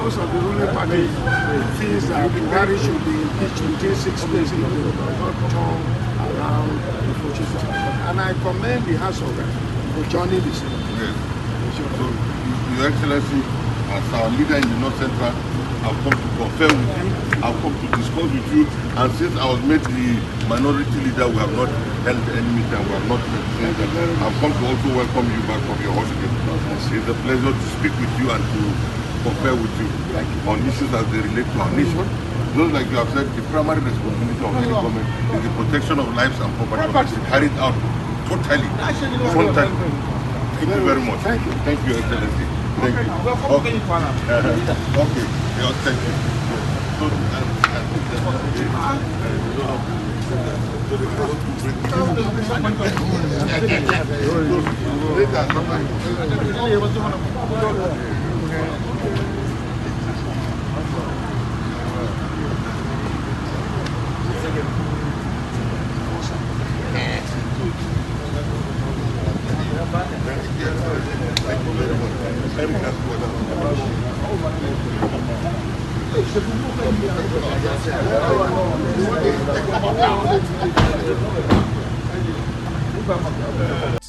members of the ruling party thinks that Buhari should be impeached within 6 days if they do not turn around the fortunes of the country. And I commend the House of Reps for joining this. Yes. So, Your Excellency, as our leader in the North Central, I've come to confer with you, I've come to discuss with you, and since I was made the minority leader, we have not held any meeting, we have not met. I've come to also welcome you back from your holiday. It's a pleasure to speak with you and to confer with you on issues as they relate to our nation. Just like you have said, the primary responsibility of any government is the protection of lives and property carried out totally, frontally. Thank you very much. Thank you, Your Excellency. Thank you. Okay. Yeah, thank you. Thank you.